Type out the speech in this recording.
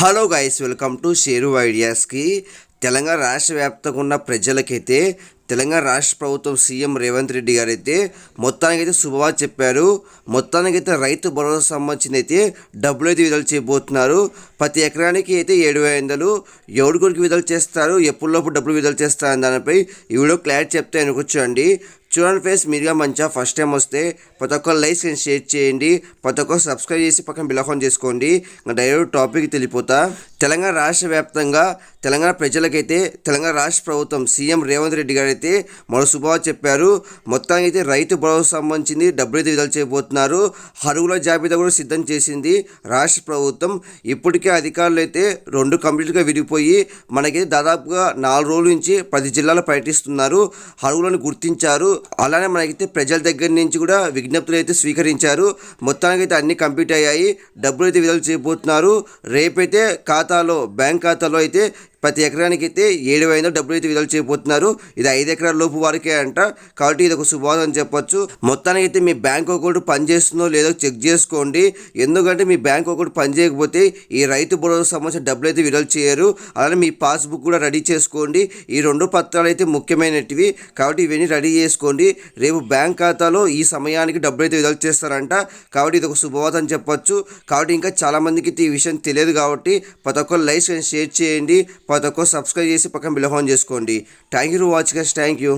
Hello guys, welcome to Sheru ఐడియాస్కి. తెలంగాణ రాష్ట్ర వ్యాప్తంగా ఉన్న ప్రజలకైతే తెలంగాణ రాష్ట్ర ప్రభుత్వం సీఎం రేవంత్ రెడ్డి గారు అయితే మొత్తానికైతే శుభవార్త చెప్పారు. మొత్తానికైతే రైతు భరోసా సంబంధించి అయితే డబ్బులు అయితే విడుదల చేయబోతున్నారు. ప్రతి ఎకరానికి అయితే 7,500 ఎవరికి విడుదల చేస్తారు, ఎప్పుడులోపు డబ్బులు విడుదల చేస్తారు దానిపై ఈ వీడియో క్లారిటీ చెప్తే అనుకోవచ్చండి. చూడండి ఫ్రెండ్స్, మీరుగా మంచిగా ఫస్ట్ టైం వస్తే ప్రతి ఒక్కరు లైక్ అండ్ షేర్ చేయండి, ప్రతి ఒక్కరు సబ్స్క్రైబ్ చేసి పక్కన బెల్ ఐకాన్ చేసుకోండి. డైరెక్ట్ టాపిక్ తెలిపోతా. తెలంగాణ రాష్ట్ర వ్యాప్తంగా తెలంగాణ ప్రజలకైతే తెలంగాణ రాష్ట్ర ప్రభుత్వం సీఎం రేవంత్ రెడ్డి గారు అయితే మరో శుభవార్త చెప్పారు. మొత్తానికి అయితే రైతు భరోసా సంబంధించింది డబ్బులు అయితే విడుదల చేయబోతున్నారు. అర్హుల జాబితా కూడా సిద్ధం చేసింది రాష్ట్ర ప్రభుత్వం. ఇప్పటికే అధికారులు అయితే 2 కంప్లీట్గా విడిపోయి మనకి దాదాపుగా 4 రోజుల నుంచి 10 జిల్లాలు పర్యటిస్తున్నారు. అర్హులను గుర్తించారు. అలానే మనకైతే ప్రజల దగ్గర నుంచి కూడా విజ్ఞప్తులు అయితే స్వీకరించారు. మొత్తానికైతే అన్ని కంప్లీట్ అయ్యాయి. డబ్బులు అయితే విడుదల చేయబోతున్నారు. రేపైతే బ్యాంక్ ఖాతాలో అయితే ప్రతి ఎకరానికి అయితే 7,500 డబ్బులు అయితే విడుదల చేయబోతున్నారు. ఇది 5 ఎకరాల లోపు వారికే అంట. కాబట్టి ఇది ఒక శుభవార్త అని చెప్పొచ్చు. మొత్తానికి అయితే మీ బ్యాంక్ అకౌంట్ పనిచేస్తుందో లేదో చెక్ చేసుకోండి. ఎందుకంటే మీ బ్యాంక్ అకౌంట్ పనిచేయకపోతే ఈ రైతు భరోసా సంబంధించిన డబ్బులు అయితే విడుదల చేయరు. అలానే మీ పాస్బుక్ కూడా రెడీ చేసుకోండి. ఈ 2 పత్రాలు అయితే ముఖ్యమైనటివి. కాబట్టి ఇవన్నీ రెడీ చేసుకోండి. రేపు బ్యాంక్ ఖాతాలో ఈ సమయానికి డబ్బులు అయితే విడుదల చేస్తారంట. కాబట్టి ఇది ఒక శుభవార్త అని చెప్పొచ్చు. కాబట్టి ఇంకా చాలామందికి ఈ విషయం తెలియదు. కాబట్టి ప్రతి ఒక్కరు లైక్ అండ్ షేర్ చేయండి, ప్రతి ఒక్కరు సబ్స్క్రైబ్ చేసి పక్కన బెల్ ఐకాన్ చేసుకోండి. Thank you for watching. Thank you.